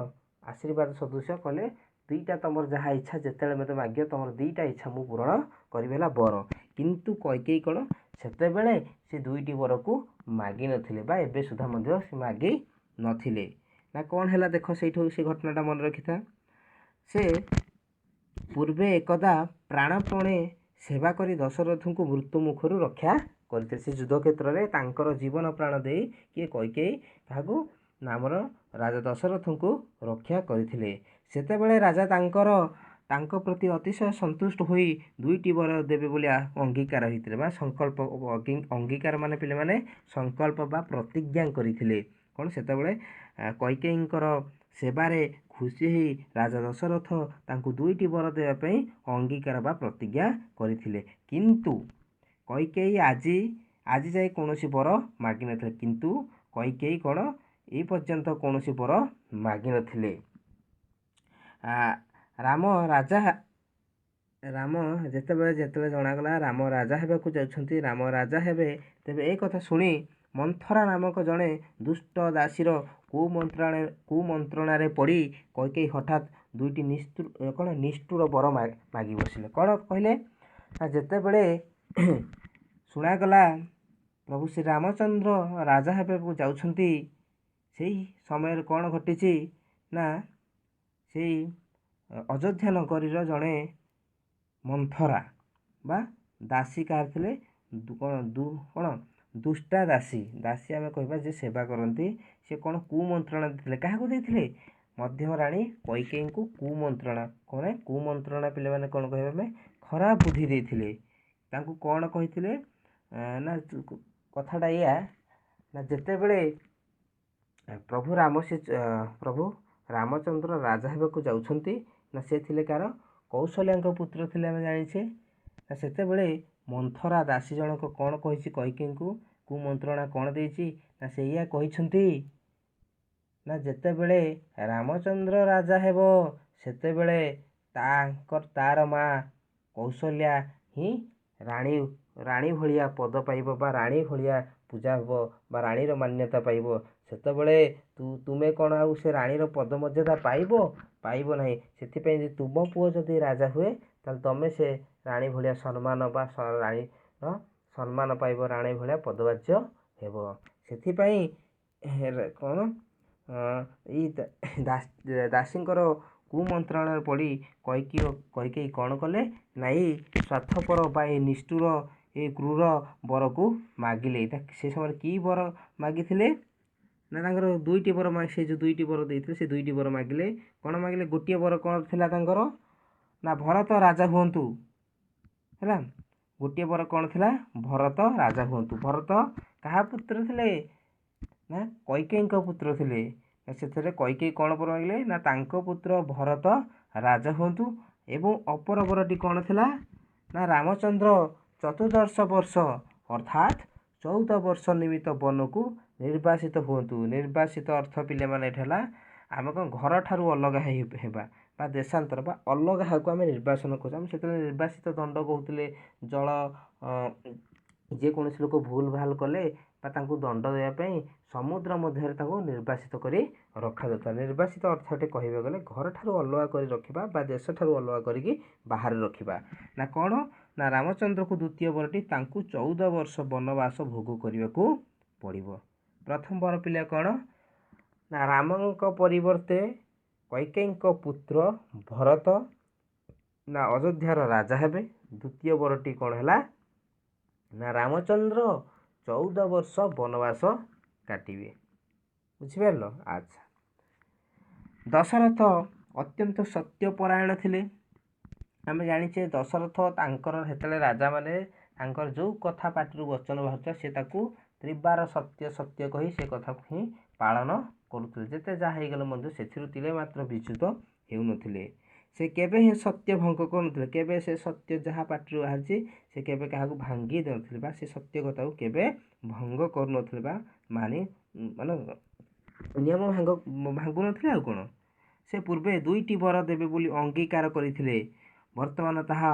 ଆଶୀର୍ବାଦ ସଦୃଶ କଲେ, ଦୁଇଟା ତୁମର ଯାହା ଇଚ୍ଛା ଯେତେବେଳେ ମୋତେ ମାଗିବ ତୁମର 2ଟା ଇଚ୍ଛା ମୁଁ ପୂରଣ କରିବି ହେଲା ବର। କିନ୍ତୁ କୈକେୟୀ କ'ଣ ସେତେବେଳେ ସେ 2ଟି ବରକୁ ମାଗିନଥିଲେ, ବା ଏବେ ସୁଦ୍ଧା ମଧ୍ୟ ସେ ମାଗି ନଥିଲେ। ନା କ'ଣ ହେଲା ଦେଖ ସେଇଠୁ ସେ ଘଟଣାଟା ମନେ ରଖିଥା। ସେ ପୂର୍ବେ ଏକଦା ପ୍ରାଣପଣେ ସେବା କରି ଦଶରଥଙ୍କୁ ମୃତ୍ୟୁ ମୁଖରୁ ରକ୍ଷା କରିଥିଲେ। ସେ ଯୁଦ୍ଧକ୍ଷେତ୍ରରେ ତାଙ୍କର ଜୀବନ ପ୍ରାଣ ଦେଇ କିଏ? କୈକେୟୀ କାହାକୁ? ନା ଆମର ରାଜା ଦଶରଥଙ୍କୁ ରକ୍ଷା କରିଥିଲେ। ସେତେବେଳେ ରାଜା ତାଙ୍କ ପ୍ରତି ଅତିଶୟ ସନ୍ତୁଷ୍ଟ ହୋଇ 2ଟି ବର ଦେବେ ବୋଲି ଅଙ୍ଗୀକାର ହୋଇଥିଲେ, ବା ସଂକଳ୍ପ। ଅଙ୍ଗୀକାର ମାନେ ପିଲାମାନେ ସଂକଳ୍ପ ବା ପ୍ରତିଜ୍ଞା କରିଥିଲେ। କ'ଣ ସେତେବେଳେ କୈକେୟୀଙ୍କର ସେବାରେ ଖୁସି ହୋଇ ରାଜା ଦଶରଥ ତାଙ୍କୁ 2ଟି ବର ଦେବା ପାଇଁ ଅଙ୍ଗୀକାର ବା ପ୍ରତିଜ୍ଞା କରିଥିଲେ। କିନ୍ତୁ କୈକେୟୀ ଆଜି ଯାଏ କୌଣସି ବର ମାଗିନଥିଲେ। କିନ୍ତୁ କୈକେୟୀ କ'ଣ ଏ ପର୍ଯ୍ୟନ୍ତ କୌଣସି ବର ମାଗିନଥିଲେ। ରାମ ଯେତେବେଳେ ଜଣାଗଲା ରାମ ରାଜା ହେବାକୁ ଯାଉଛନ୍ତି, ରାମ ରାଜା ହେବେ, ତେବେ ଏ କଥା ଶୁଣି ମନ୍ଥରା ନାମକ ଜଣେ ଦୁଷ୍ଟ ଦାସୀର କୁମନ୍ତ୍ରଣାରେ ପଡ଼ି କୈକେୟୀ ହଠାତ୍ 2ଟି ନିଷ୍ଠୁର ବର ମାଗି ବସିଲେ। କ'ଣ କହିଲେ? ନା ଯେତେବେଳେ ଶୁଣାଗଲା ପ୍ରଭୁ ଶ୍ରୀରାମଚନ୍ଦ୍ର ରାଜା ହେବାକୁ ଯାଉଛନ୍ତି, ସେଇ ସମୟରେ କ'ଣ ଘଟିଛି? ନା ସେଇ ଅଯୋଧ୍ୟା ନଗରୀର ଜଣେ ମନ୍ଥରା ବା ଦାସୀ କାହାର ଥିଲେ? କ'ଣ ଦୁଷ୍ଟା ଦାସୀ ଆମେ କହିବା ଯେ ସେବା କରନ୍ତି। ସେ କ'ଣ କୁମନ୍ତ୍ରଣା ଦେଇଥିଲେ? କାହାକୁ ଦେଇଥିଲେ? ମଧ୍ୟମ ରାଣୀ କୈକେୟୀଙ୍କୁ କୁମନ୍ତ୍ରଣା। କ'ଣ କୁମନ୍ତ୍ରଣା ପିଲାମାନେ କ'ଣ କହିବା? ଆମେ ଖରାପ ବୁଦ୍ଧି ଦେଇଥିଲେ। ତାଙ୍କୁ କ'ଣ କହିଥିଲେ? ନା କଥାଟା ଏଇଆ, ନା ଯେତେବେଳେ ପ୍ରଭୁ ରାମଚନ୍ଦ୍ର ରାଜା ହେବାକୁ ଯାଉଛନ୍ତି, ନା ସେ ଥିଲେ କାହାର? କୌଶଲ୍ୟାଙ୍କ ପୁତ୍ର ଥିଲେ, ଆମେ ଜାଣିଛେ। ନା ସେତେବେଳେ ମନ୍ଥରା ଦାସୀ ଜଣକ କ'ଣ କହିଛି? କୈକେୟୀଙ୍କୁ କୁମନ୍ତ୍ରଣା କ'ଣ ଦେଇଛି? ନା ସେଇଆ କହିଛନ୍ତି, ନା ଯେତେବେଳେ ରାମଚନ୍ଦ୍ର ରାଜା ହେବ ସେତେବେଳେ ତାର ମା କୌଶଲ୍ୟା ହିଁ ରାଣୀ ଭଳିଆ ପଦ ପାଇବ, ବା ରାଣୀ ଭଳିଆ ପୂଜା ହେବ, ବା ରାଣୀର ମାନ୍ୟତା ପାଇବ। ସେତେବେଳେ ତୁମେ କ'ଣ ଆଉ ସେ ରାଣୀର ପଦ ମର୍ଯ୍ୟାଦା ପାଇବ ନାହିଁ। ସେଥିପାଇଁ ଯଦି ତୁମ ପୁଅ ଯଦି ରାଜା ହୁଏ, ତାହେଲେ ତମେ ସେ ରାଣୀ ଭଳିଆ ସମ୍ମାନ ବା ରାଣୀର ସମ୍ମାନ ପାଇବ, ରାଣୀ ଭଳିଆ ପଦବାଚ୍ୟ ହେବ। ସେଥିପାଇଁ କ'ଣ ଏଇ ଦାସୀଙ୍କର କୁମନ୍ତ୍ରଣାରେ ପଡ଼ି କୈକେୟୀ କ'ଣ କଲେ? ନା ଏଇ ସ୍ୱାର୍ଥପର ବା ଏଇ ନିଷ୍ଠୁର ଏଇ କ୍ରୂର ବରକୁ ମାଗିଲେ। ସେ ସମୟରେ କି ବର ମାଗିଥିଲେ? ନା ତାଙ୍କର 2ଟି ବର, ସେ ଯେଉଁ 2ଟି ବର ଦେଇଥିଲେ ସେ 2ଟି ବର ମାଗିଲେ। କ'ଣ ମାଗିଲେ? ଗୋଟିଏ ବର କ'ଣ ଥିଲା ତାଙ୍କର? ନା ଭରତ ରାଜା ହୁଅନ୍ତୁ ହେଲା। ଗୋଟିଏ ବର କ'ଣ ଥିଲା? ଭରତ ରାଜା ହୁଅନ୍ତୁ। ଭରତ କାହା ପୁତ୍ର ଥିଲେ? ନା କୈକେୟୀଙ୍କ ପୁତ୍ର ଥିଲେ। ସେଥିରେ କୈକେୟୀ କ'ଣ ବର ମାଗିଲେ? ନା ତାଙ୍କ ପୁତ୍ର ଭରତ ରାଜା ହୁଅନ୍ତୁ। ଏବଂ ଅପର ବରଟି କ'ଣ ଥିଲା? ନା ରାମଚନ୍ଦ୍ର ଚତୁର୍ଦଶ ବର୍ଷ ଅର୍ଥାତ୍ 14 ବର୍ଷ ନିମିତ୍ତ ବନକୁ ନିର୍ବାସିତ ହୁଅନ୍ତୁ। ନିର୍ବାସିତ ଅର୍ଥ ପିଲାମାନେ ଏଠି ହେଲା ଆମେ କ'ଣ ଘରଠାରୁ ଅଲଗା ହେବା, ବା ଦେଶାନ୍ତର ବା ଅଲଗା ହେବାକୁ ଆମେ ନିର୍ବାସନ କରୁଛୁ। ଆମେ ସେତେବେଳେ ନିର୍ବାସିତ ଦଣ୍ଡ କହୁଥିଲେ। ଯେକୌଣସି ଲୋକ ଭୁଲ ଭାଲ କଲେ ବା ତାଙ୍କୁ ଦଣ୍ଡ ଦେବା ପାଇଁ ସମୁଦ୍ର ମଧ୍ୟରେ ତାଙ୍କୁ ନିର୍ବାସିତ କରି ରଖାଯାଉଥିଲା। ନିର୍ବାସିତ ଅର୍ଥଟି କହିବାକୁ ଗଲେ ଘରଠାରୁ ଅଲଗା କରି ରଖିବା ବା ଦେଶଠାରୁ ଅଲଗା କରିକି ବାହାରେ ରଖିବା। ନା କ'ଣ ନା ରାମଚନ୍ଦ୍ରକୁ ଦ୍ୱିତୀୟ ବରଟି ତାଙ୍କୁ 14 ବର୍ଷ ବନବାସ ଭୋଗ କରିବାକୁ ପଡ଼ିବ। ପ୍ରଥମ ବର ପିଲା କ'ଣ ନା ରାମଙ୍କ ପରିବର୍ତ୍ତେ କୈକେୟୀଙ୍କ ପୁତ୍ର ଭରତ ନା ଅଯୋଧ୍ୟାର ରାଜା ହେବେ। ଦ୍ୱିତୀୟ ବରଟି କ'ଣ ହେଲା ନା ରାମଚନ୍ଦ୍ର 14 ବର୍ଷ ବନବାସ କାଟିବେ। ବୁଝିପାରିଲ? ଆଚ୍ଛା, ଦଶରଥ ଅତ୍ୟନ୍ତ ସତ୍ୟପରାୟଣ ଥିଲେ। ଆମେ ଜାଣିଛେ ଦଶରଥ ତାଙ୍କର ସେତେବେଳେ ରାଜାମାନେ ତାଙ୍କର ଯେଉଁ କଥା ପାଟିରୁ ବଚନ ବାହାରୁଥିଲା ସେ ତାକୁ ତ୍ରିବାର ସତ୍ୟ ସତ୍ୟ କହି ସେ କଥାକୁ ହିଁ ପାଳନ କରୁଥିଲେ। ଯେତେ ଯାହା ହେଇଗଲେ ମଧ୍ୟ ସେଥିରୁ ତିଳେ ମାତ୍ର ବିଚ୍ୟୁତ ହେଉନଥିଲେ। ସେ କେବେ ହିଁ ସତ୍ୟ ଭଙ୍ଗ କରୁନଥିଲେ। କେବେ ସେ ସତ୍ୟ ଯାହା ପାଟିରୁ ବାହାରିଛି ସେ କେବେ କାହାକୁ ଭାଙ୍ଗି ଦେଉନଥିଲେ ବା ସେ ସତ୍ୟ କଥାକୁ କେବେ ଭଙ୍ଗ କରୁନଥିଲେ ବା ମାନେ ନିୟମ ଭାଙ୍ଗୁନଥିଲେ। ଆଉ କ'ଣ ସେ ପୂର୍ବେ 2ଟି ବର ଦେବେ ବୋଲି ଅଙ୍ଗୀକାର କରିଥିଲେ, ବର୍ତ୍ତମାନ ତାହା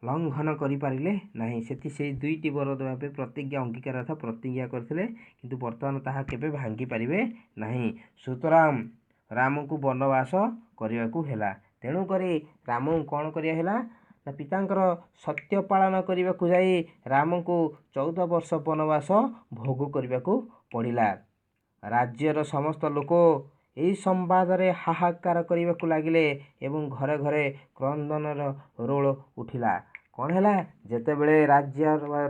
ଲଙ୍ଘନ କରିପାରିଲେ ନାହିଁ। ସେଇ 2ଟି ବର ଦେବା ପାଇଁ ପ୍ରତିଜ୍ଞା ଅଙ୍ଗୀକାର ଅର୍ଥାତ୍ ପ୍ରତିଜ୍ଞା କରିଥିଲେ, କିନ୍ତୁ ବର୍ତ୍ତମାନ ତାହା କେବେ ଭାଙ୍ଗି ପାରିବେ ନାହିଁ। ସୁତରାଂ ରାମଙ୍କୁ ବନବାସ କରିବାକୁ ହେଲା। ତେଣୁକରି ରାମଙ୍କୁ କ'ଣ କରିବା ହେଲା ନା ପିତାଙ୍କର ସତ୍ୟ ପାଳନ କରିବାକୁ ଯାଇ ରାମଙ୍କୁ 14 ବର୍ଷ ବନବାସ ଭୋଗ କରିବାକୁ ପଡ଼ିଲା। ରାଜ୍ୟର ସମସ୍ତ ଲୋକ ଏହି ସମ୍ବାଦରେ ହାହାକାର କରିବାକୁ ଲାଗିଲେ ଏବଂ ଘରେ ଘରେ କ୍ରନ୍ଦନର ରୋଳ ଉଠିଲା। କ'ଣ ହେଲା ଯେତେବେଳେ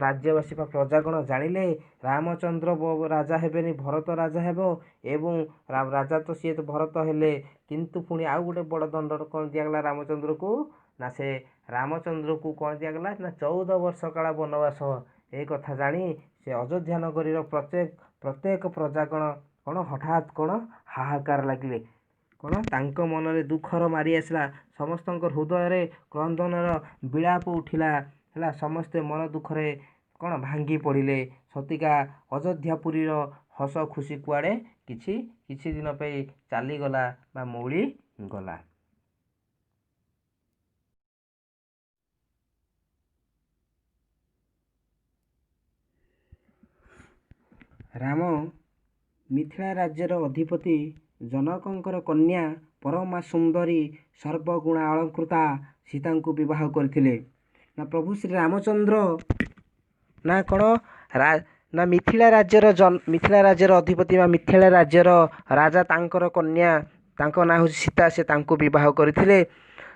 ରାଜ୍ୟବାସୀ ବା ପ୍ରଜାଗଣ ଜାଣିଲେ ରାମଚନ୍ଦ୍ର ରାଜା ହେବେନି, ଭରତ ରାଜା ହେବ ଏବଂ ରାଜା ତ ସିଏ ତ ଭରତ ହେଲେ, କିନ୍ତୁ ପୁଣି ଆଉ ଗୋଟେ ବଡ଼ ଦଣ୍ଡ କ'ଣ ଦିଆଗଲା ରାମଚନ୍ଦ୍ରକୁ ନା ସେ ରାମଚନ୍ଦ୍ରକୁ କ'ଣ ଦିଆଗଲା ନା 14 ବର୍ଷ କାଳ ବନବାସ। ଏ କଥା ଜାଣି ସେ ଅଯୋଧ୍ୟା ନଗରୀର ପ୍ରତ୍ୟେକ ପ୍ରଜାଗଣ କ'ଣ ହଠାତ୍ କ'ଣ ହାହାକାର ଲାଗିଲେ। କ'ଣ ତାଙ୍କ ମନରେ ଦୁଃଖର ମାରି ଆସିଲା, ସମସ୍ତଙ୍କ ହୃଦୟରେ କ୍ରନ୍ଦନର ବିଳାପ ଉଠିଲା ହେଲା। ସମସ୍ତେ ମନ ଦୁଃଖରେ କ'ଣ ଭାଙ୍ଗି ପଡ଼ିଲେ। ସତିକା ଅଯୋଧ୍ୟାପୁରୀର ହସ ଖୁସି କୁଆଡ଼େ କିଛି ଦିନ ପାଇଁ ଚାଲିଗଲା ବା ମଉଳି ଗଲା। ରାମ ମିଥିଳା ରାଜ୍ୟର ଅଧିପତି ଜନକଙ୍କର କନ୍ୟା ପରମା ସୁନ୍ଦରୀ ସର୍ବଗୁଣା ଅଳଙ୍କୃତା ସୀତାଙ୍କୁ ବିବାହ କରିଥିଲେ। ନା ପ୍ରଭୁ ଶ୍ରୀ ରାମଚନ୍ଦ୍ର ନା କ'ଣ ନା ମିଥିଳା ରାଜ୍ୟର ଅଧିପତି ବା ମିଥିଳା ରାଜ୍ୟର ରାଜା ତାଙ୍କର କନ୍ୟା ତାଙ୍କ ନାଁ ହେଉଛି ସୀତା, ସେ ତାଙ୍କୁ ବିବାହ କରିଥିଲେ।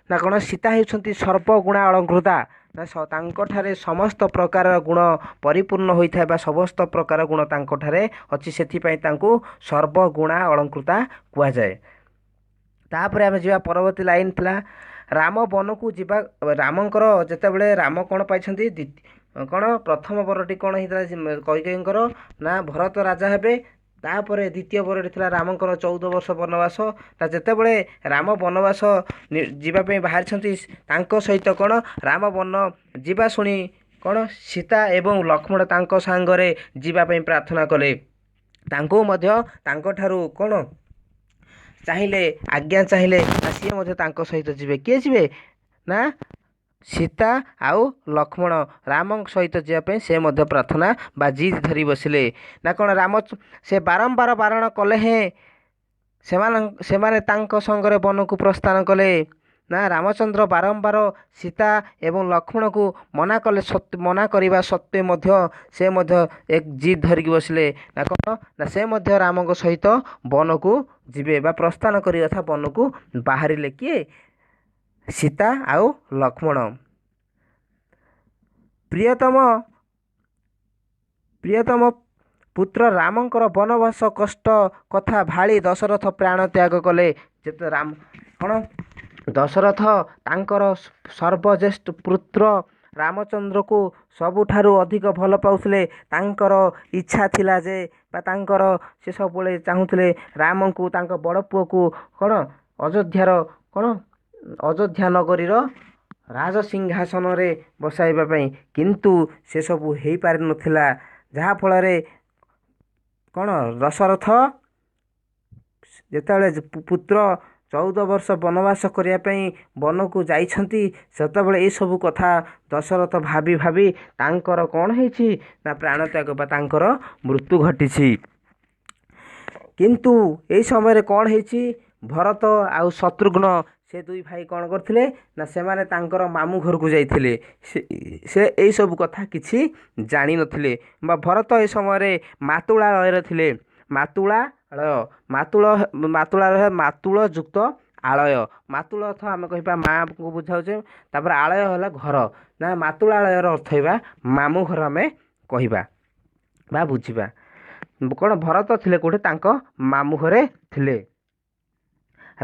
ନା କ'ଣ ସୀତା ହେଉଛନ୍ତି ସର୍ବଗୁଣା ଅଳଙ୍କୃତା, ନା ତାଙ୍କଠାରେ ସମସ୍ତ ପ୍ରକାର ଗୁଣ ପରିପୂର୍ଣ୍ଣ ହୋଇଥାଏ ବା ସମସ୍ତ ପ୍ରକାର ଗୁଣ ତାଙ୍କଠାରେ ଅଛି, ସେଥିପାଇଁ ତାଙ୍କୁ ସର୍ବଗୁଣା ଅଳଙ୍କୃତା କୁହାଯାଏ। ତାପରେ ଆମେ ଯିବା ପରବର୍ତ୍ତୀ ଲାଇନ୍ ଥିଲା ରାମ ବନକୁ ଯିବା। ରାମଙ୍କର ଯେତେବେଳେ ରାମ କ'ଣ ପାଇଛନ୍ତି କ'ଣ ପ୍ରଥମ ବରଟି କ'ଣ ହେଇଥିଲା କୈକେୟୀଙ୍କର ନା ଭରତ ରାଜା ହେବେ। ତାପରେ ଦ୍ୱିତୀୟ ବରଟି ଥିଲା ରାମଙ୍କର 14 ବର୍ଷ ବନବାସ। ତା ଯେତେବେଳେ ରାମ ବନବାସ ଯିବା ପାଇଁ ବାହାରିଛନ୍ତି ତାଙ୍କ ସହିତ କ'ଣ ରାମ ବନ ଯିବା ଶୁଣି କ'ଣ ସୀତା ଏବଂ ଲକ୍ଷ୍ମଣ ତାଙ୍କ ସାଙ୍ଗରେ ଯିବା ପାଇଁ ପ୍ରାର୍ଥନା କଲେ। ତାଙ୍କୁ ମଧ୍ୟ ତାଙ୍କଠାରୁ କ'ଣ ଆଜ୍ଞା ଚାହିଁଲେ ନା ସିଏ ମଧ୍ୟ ତାଙ୍କ ସହିତ ଯିବେ। କିଏ ଯିବେ ନା ସୀତା ଆଉ ଲକ୍ଷ୍ମଣ ରାମଙ୍କ ସହିତ ଯିବା ପାଇଁ ସେ ମଧ୍ୟ ପ୍ରାର୍ଥନା ବା ଜିଦ୍ ଧରି ବସିଲେ। ନା କ'ଣ ରାମ ସେ ବାରମ୍ବାର ବାରଣ କଲେ ହେଁ ସେମାନେ ତାଙ୍କ ସଙ୍ଗରେ ବନକୁ ପ୍ରସ୍ଥାନ କଲେ। ନା ରାମଚନ୍ଦ୍ର ବାରମ୍ବାର ସୀତା ଏବଂ ଲକ୍ଷ୍ମଣକୁ ମନା କରିବା ସତ୍ତ୍ୱେ ମଧ୍ୟ ସେ ମଧ୍ୟ ଏକ ଜିଦ୍ ଧରିକି ବସିଲେ। ନା କ'ଣ ନା ସେ ମଧ୍ୟ ରାମଙ୍କ ସହିତ ବନକୁ ଯିବେ ବା ପ୍ରସ୍ଥାନ କରିବା କଥା ବନକୁ ବାହାରିଲେ। କିଏ ସୀତା ଆଉ ଲକ୍ଷ୍ମଣ। ପ୍ରିୟତମ ପୁତ୍ର ରାମଙ୍କର ବନବାସ କଷ୍ଟ କଥା ଭାଳି ଦଶରଥ ପ୍ରାଣ ତ୍ୟାଗ କଲେ। ଯେତେ କ'ଣ ଦଶରଥ ତାଙ୍କର ସର୍ବଜ୍ୟେଷ୍ଠ ପୁତ୍ର ରାମଚନ୍ଦ୍ରକୁ ସବୁଠାରୁ ଅଧିକ ଭଲ ପାଉଥିଲେ। ତାଙ୍କର ଇଚ୍ଛା ଥିଲା ଯେ ବା ତାଙ୍କର ସେ ସବୁବେଳେ ଚାହୁଁଥିଲେ ରାମଙ୍କୁ ତାଙ୍କ ବଡ଼ ପୁଅକୁ କ'ଣ ଅଯୋଧ୍ୟା ନଗରୀର ରାଜସିଂହାସନରେ ବସାଇବା ପାଇଁ, କିନ୍ତୁ ସେସବୁ ହେଇପାରିନଥିଲା। ଯାହାଫଳରେ କ'ଣ ଦଶରଥ ଯେତେବେଳେ ପୁତ୍ର 14 ବର୍ଷ ବନବାସ କରିବା ପାଇଁ ବନକୁ ଯାଇଛନ୍ତି। ସେତେବେଳେ ଏସବୁ କଥା ଦଶରଥ ଭାବି ଭାବି ତାଙ୍କର କ'ଣ ହେଇଛି ନା ପ୍ରାଣତ୍ୟାଗ ବା ତାଙ୍କର ମୃତ୍ୟୁ ଘଟିଛି। କିନ୍ତୁ ଏହି ସମୟରେ କ'ଣ ହେଇଛି, ଭରତ ଆଉ ଶତ୍ରୁଘ୍ନ ସେ ଦୁଇ ଭାଇ କ'ଣ କରିଥିଲେ ନା ସେମାନେ ତାଙ୍କର ମାମୁଁ ଘରକୁ ଯାଇଥିଲେ। ସେ ଏଇସବୁ କଥା କିଛି ଜାଣିନଥିଲେ ବା ଭରତ ଏ ସମୟରେ ମାତୁଳାଳୟରେ ଥିଲେ। ମାତୁଳ ଯୁକ୍ତ ଆଳୟ। ମାତୁଳ ଅର୍ଥ ଆମେ କହିବା ମାଆଙ୍କୁ ବୁଝାଉଛେ, ତାପରେ ଆଳୟ ହେଲା ଘର, ନା ମାତୁଳାଳୟର ଅର୍ଥ ହେବା ମାମୁଁ ଘର ଆମେ କହିବା ବା ବୁଝିବା। କ'ଣ ଭରତ ଥିଲେ କେଉଁଠି ତାଙ୍କ ମାମୁଁ ଘରେ ଥିଲେ।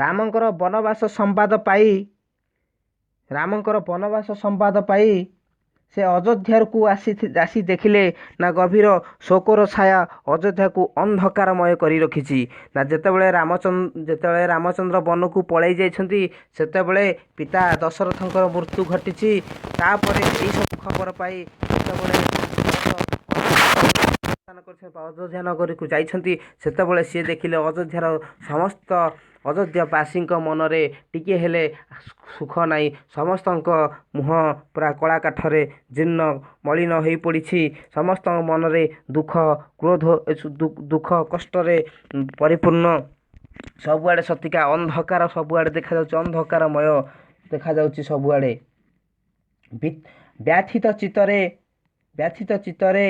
ରାମଙ୍କର ବନବାସ ସମ୍ବାଦ ପାଇ ସେ ଅଯୋଧ୍ୟାକୁ ଆସି ଦେଖିଲେ ନା ଗଭୀର ଶୋକର ଛାୟା ଅଯୋଧ୍ୟାକୁ ଅନ୍ଧକାରମୟ କରି ରଖିଛି। ନା ଯେତେବେଳେ ରାମଚନ୍ଦ୍ର ବନକୁ ପଳାଇ ଯାଇଛନ୍ତି, ସେତେବେଳେ ପିତା ଦଶରଥଙ୍କର ମୃତ୍ୟୁ ଘଟିଛି। ତାପରେ ଏଇସବୁ ଖବର ପାଇ ଯେତେବେଳେ ଅଯୋଧ୍ୟା ନଗରୀକୁ ଯାଇଛନ୍ତି, ସେତେବେଳେ ସିଏ ଦେଖିଲେ ଅଯୋଧ୍ୟାବାସୀଙ୍କ ମନରେ ଟିକିଏ ହେଲେ ସୁଖ ନାହିଁ। ସମସ୍ତଙ୍କ ମୁହଁ ପୁରା କଳା କାଠରେ ଜୀର୍ଣ୍ଣ ମଳିନ ହୋଇପଡ଼ିଛି। ସମସ୍ତଙ୍କ ମନରେ ଦୁଃଖ, କ୍ରୋଧ, ଦୁଃଖ କଷ୍ଟରେ ପରିପୂର୍ଣ୍ଣ। ସବୁଆଡ଼େ ସତିକା ଅନ୍ଧକାର, ସବୁଆଡ଼େ ଦେଖାଯାଉଛି ଅନ୍ଧକାରମୟ ଦେଖାଯାଉଛି ସବୁଆଡ଼େ। ବ୍ୟଥିତ ଚିତ୍ତରେ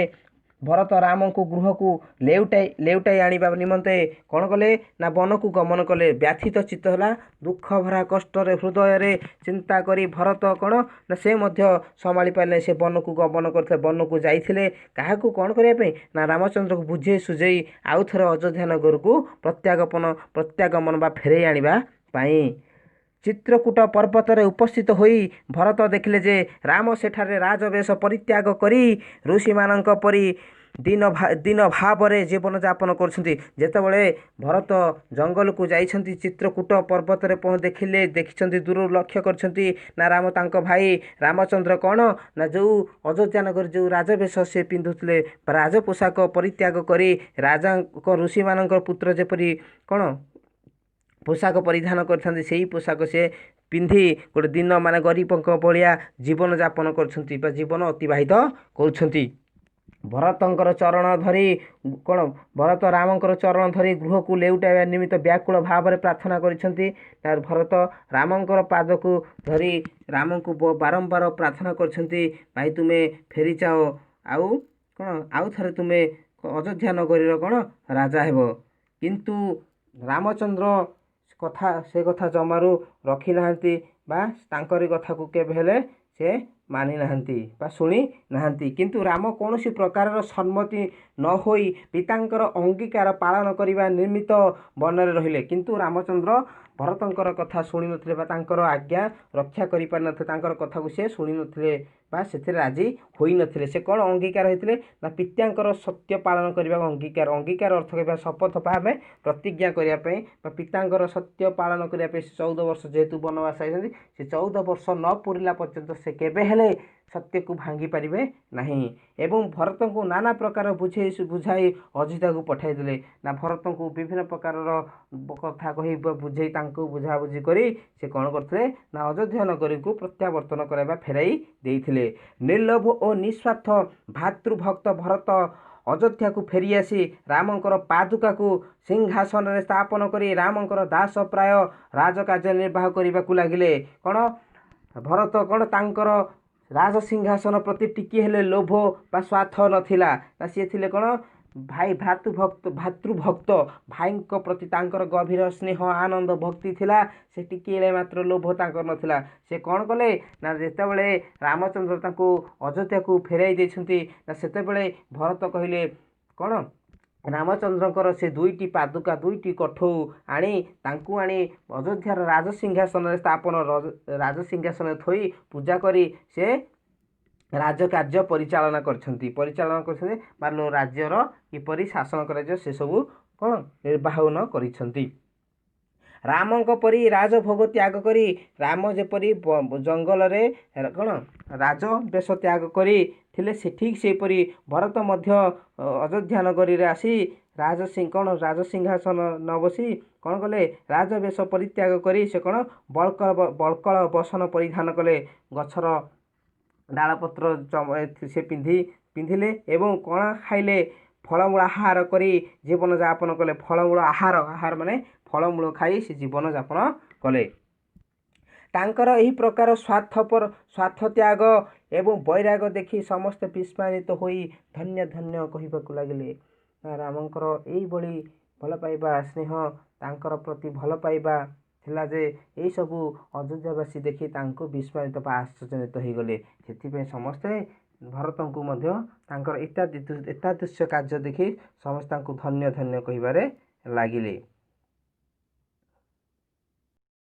ଭରତ ରାମଙ୍କୁ ଗୃହକୁ ଲେଉଟାଇ ଆଣିବା ନିମନ୍ତେ କ'ଣ କଲେ ନା ବନକୁ ଗମନ କଲେ। ବ୍ୟଥିତ ଚିତ୍ତ ହେଲା ଦୁଃଖ ଭରା କଷ୍ଟରେ ହୃଦୟରେ ଚିନ୍ତା କରି ଭରତ କ'ଣ ନା ସେ ମଧ୍ୟ ସମ୍ଭାଳି ପାରିଲେ। ସେ ବନକୁ ଗମନ କରିଥିଲେ, ବନକୁ ଯାଇଥିଲେ। କାହାକୁ କ'ଣ କରିବା ପାଇଁ ନା ରାମଚନ୍ଦ୍ରକୁ ବୁଝେଇ ସୁଝେଇ ଆଉ ଥରେ ଅଯୋଧ୍ୟା ନଗରକୁ ପ୍ରତ୍ୟାଗମନ ବା ଫେରାଇ ଆଣିବା ପାଇଁ। ଚିତ୍ରକୂଟ ପର୍ବତରେ ଉପସ୍ଥିତ ହୋଇ ଭରତ ଦେଖିଲେ ଯେ ରାମ ସେଠାରେ ରାଜବେଶ ପରିତ୍ୟାଗ କରି ଋଷିମାନଙ୍କ ପରି ଦିନ ଭାବରେ ଜୀବନଯାପନ କରୁଛନ୍ତି। ଯେତେବେଳେ ଭରତ ଜଙ୍ଗଲକୁ ଯାଇଛନ୍ତି, ଚିତ୍ରକୂଟ ପର୍ବତରେ ଦେଖିଛନ୍ତି, ଦୂରରୁ ଲକ୍ଷ୍ୟ କରିଛନ୍ତି ନା ତାଙ୍କ ଭାଇ ରାମଚନ୍ଦ୍ର କ'ଣ ନା ଯେଉଁ ଅଯୋଧ୍ୟା ନଗରୀ ଯେଉଁ ରାଜବେଶ ସେ ପିନ୍ଧୁଥିଲେ, ରାଜପୋଷାକ ପରିତ୍ୟାଗ କରି ରାଜାଙ୍କ ଋଷିମାନଙ୍କର ପୁତ୍ର ଯେପରି କ'ଣ ପୋଷାକ ପରିଧାନ କରିଥାନ୍ତି, ସେହି ପୋଷାକ ସେ ପିନ୍ଧି ଗୋଟେ ଦିନ ଗରିବଙ୍କ ଭଳିଆ ଜୀବନଯାପନ କରୁଛନ୍ତି ବା ଜୀବନ ଅତିବାହିତ କରୁଛନ୍ତି। ଭରତ ରାମଙ୍କର ଚରଣ ଧରି ଗୃହକୁ ଲେଉଟାଇବା ନିମିତ୍ତ ବ୍ୟାକୁଳ ଭାବରେ ପ୍ରାର୍ଥନା କରିଛନ୍ତି। ଭରତ ରାମଙ୍କର ପାଦକୁ ଧରି ରାମଙ୍କୁ ବାରମ୍ବାର ପ୍ରାର୍ଥନା କରିଛନ୍ତି, ଭାଇ ତୁମେ ଫେରିଯାଅ, ଆଉ ଥରେ ତୁମେ ଅଯୋଧ୍ୟା ନଗରୀର କ'ଣ ରାଜା ହେବ। କିନ୍ତୁ ରାମଚନ୍ଦ୍ର ସେ କଥା ଜମାରୁ ରଖିନାହାନ୍ତି ବା ତାଙ୍କରି କଥାକୁ କେବେ ହେଲେ ସେ ମାନି ନାହାନ୍ତି ବା ଶୁଣି ନାହାନ୍ତି। କିନ୍ତୁ ରାମ କୌଣସି ପ୍ରକାରର ସମ୍ମତି ନ ହୋଇ ପିତାଙ୍କର ଅଙ୍ଗୀକାର ପାଳନ କରିବା ନିମିତ୍ତ ବନରେ ରହିଲେ। କିନ୍ତୁ ରାମଚନ୍ଦ୍ର ଭରତଙ୍କର କଥା ଶୁଣିନଥିଲେ ବା ତାଙ୍କର ଆଜ୍ଞା ରକ୍ଷା କରିପାରିନଥିଲେ। ତାଙ୍କର କଥାକୁ ସେ ଶୁଣିନଥିଲେ ବା ସେଥିରେ ରାଜି ହୋଇନଥିଲେ। ସେ କ'ଣ ଅଙ୍ଗୀକାର ହୋଇଥିଲେ ନା ପିତାଙ୍କର ସତ୍ୟ ପାଳନ କରିବା ଅଙ୍ଗୀକାର ଅର୍ଥ କରିବା ଶପଥ ଭାବେ ପ୍ରତିଜ୍ଞା କରିବା ପାଇଁ ବା ପିତାଙ୍କର ସତ୍ୟ ପାଳନ କରିବା ପାଇଁ। ସେ 14 ବର୍ଷ ଯେହେତୁ ବନବାସ ଯାଇଛନ୍ତି, ସେ 14 ବର୍ଷ ନ ପୂରିଲା ପର୍ଯ୍ୟନ୍ତ ସେ କେବେ ହେଲେ ସତ୍ୟକୁ ଭାଙ୍ଗି ପାରିବେ ନାହିଁ। ଏବଂ ଭରତଙ୍କୁ ନାନା ପ୍ରକାର ବୁଝାଇ ଅଯୋଧ୍ୟାକୁ ପଠାଇଦେଲେ। ନା ଭରତଙ୍କୁ ବିଭିନ୍ନ ପ୍ରକାରର କଥା କହି ବୁଝେଇ ତାଙ୍କୁ ବୁଝାବୁଝି କରି ସେ କ'ଣ କରିଥିଲେ ନା ଅଯୋଧ୍ୟା ନଗରୀକୁ ପ୍ରତ୍ୟାବର୍ତ୍ତନ କରାଇବା ଫେରାଇ ଦେଇଥିଲେ। ନିର୍ଲୋଭ ଓ ନିଃସ୍ୱାର୍ଥ ଭାତୃଭକ୍ତ ଭରତ ଅଯୋଧ୍ୟାକୁ ଫେରିଆସି ରାମଙ୍କର ପାଦୁକାକୁ ସିଂହାସନରେ ସ୍ଥାପନ କରି ରାମଙ୍କର ଦାସ ପ୍ରାୟ ରାଜକାର୍ଯ୍ୟ ନିର୍ବାହ କରିବାକୁ ଲାଗିଲେ। କ'ଣ ଭରତ କ'ଣ ତାଙ୍କର ରାଜସିଂହାସନ ପ୍ରତି ଟିକିଏ ହେଲେ ଲୋଭ ବା ସ୍ୱାର୍ଥ ନଥିଲା। ନା ସିଏ ଥିଲେ କ'ଣ ଭାତୃଭକ୍ତ, ଭାଇଙ୍କ ପ୍ରତି ତାଙ୍କର ଗଭୀର ସ୍ନେହ ଆନନ୍ଦ ଭକ୍ତି ଥିଲା। ସେ ଟିକିଏ ମାତ୍ର ଲୋଭ ତାଙ୍କର ନଥିଲା। ସେ କ'ଣ କଲେ ନା ଯେତେବେଳେ ରାମଚନ୍ଦ୍ର ତାଙ୍କୁ ଅଯୋଧ୍ୟାକୁ ଫେରାଇ ଦେଇଛନ୍ତି, ନା ସେତେବେଳେ ଭରତ କହିଲେ କ'ଣ ରାମଚନ୍ଦ୍ରଙ୍କର ସେ 2ଟି ପାଦୁକା 2ଟି କଠଉ ତାଙ୍କୁ ଆଣି ଅଯୋଧ୍ୟାର ରାଜସିଂହାସନରେ ରାଜସିଂହାସନରେ ଥୋଇ ପୂଜା କରି ସେ ରାଜକାର୍ଯ୍ୟ ପରିଚାଳନା କରିଛନ୍ତି ବା ରାଜ୍ୟର କିପରି ଶାସନ କରାଯିବ ସେସବୁ କ'ଣ ନିର୍ବାହନ କରିଛନ୍ତି। ରାମଙ୍କ ପରି ରାଜଭୋଗ ତ୍ୟାଗ କରି ରାମ ଯେପରି ଜଙ୍ଗଲରେ କ'ଣ ରାଜବେଶ ତ୍ୟାଗ କରିଥିଲେ, ସେ ଠିକ୍ ସେହିପରି ଭରତ ମଧ୍ୟ ଅଯୋଧ୍ୟା ନଗରୀରେ ଆସି ରାଜସିଂହାସନ ନ ବସି କ'ଣ କଲେ ରାଜବେଶ ପରିତ୍ୟାଗ କରି ସେ କ'ଣ ବଳକଳ ବସନ ପରିଧାନ କଲେ। ଗଛର ଡାଳପତ୍ର ସେ ପିନ୍ଧିଲେ ଏବଂ କ'ଣ ଖାଇଲେ ଫଳମୂଳ ଆହାର କରି ଜୀବନଯାପନ କଲେ। ଫଳମୂଳ ଆହାର ମାନେ ଫଳମୂଳ ଖାଇ ସେ ଜୀବନଯାପନ କଲେ। ତାଙ୍କର ଏହି ପ୍ରକାର ସ୍ୱାର୍ଥ ତ୍ୟାଗ ଏବଂ ବୈରାଗ ଦେଖି ସମସ୍ତେ ବିସ୍ମିତ ହୋଇ ଧନ୍ୟ ଧନ୍ୟ କହିବାକୁ ଲାଗିଲେ। ରାମଙ୍କର ଏଇଭଳି ଭଲ ପାଇବା ସ୍ନେହ ତାଙ୍କର ପ୍ରତି ଭଲ ପାଇବା ଥିଲା ଯେ ଏଇସବୁ ଅଯୋଧ୍ୟାବାସୀ ଦେଖି ତାଙ୍କୁ ବିସ୍ମିତ ବା ଆଶ୍ଚର୍ଯ୍ୟଜନିତ ହୋଇଗଲେ। ସେଥିପାଇଁ ସମସ୍ତେ ଭରତଙ୍କୁ ମଧ୍ୟ ତାଙ୍କର ଏତାଦୃଶ୍ୟ କାର୍ଯ୍ୟ ଦେଖି ସମସ୍ତେ ତାଙ୍କୁ ଧନ୍ୟ ଧନ୍ୟ କହିବାରେ ଲାଗିଲେ।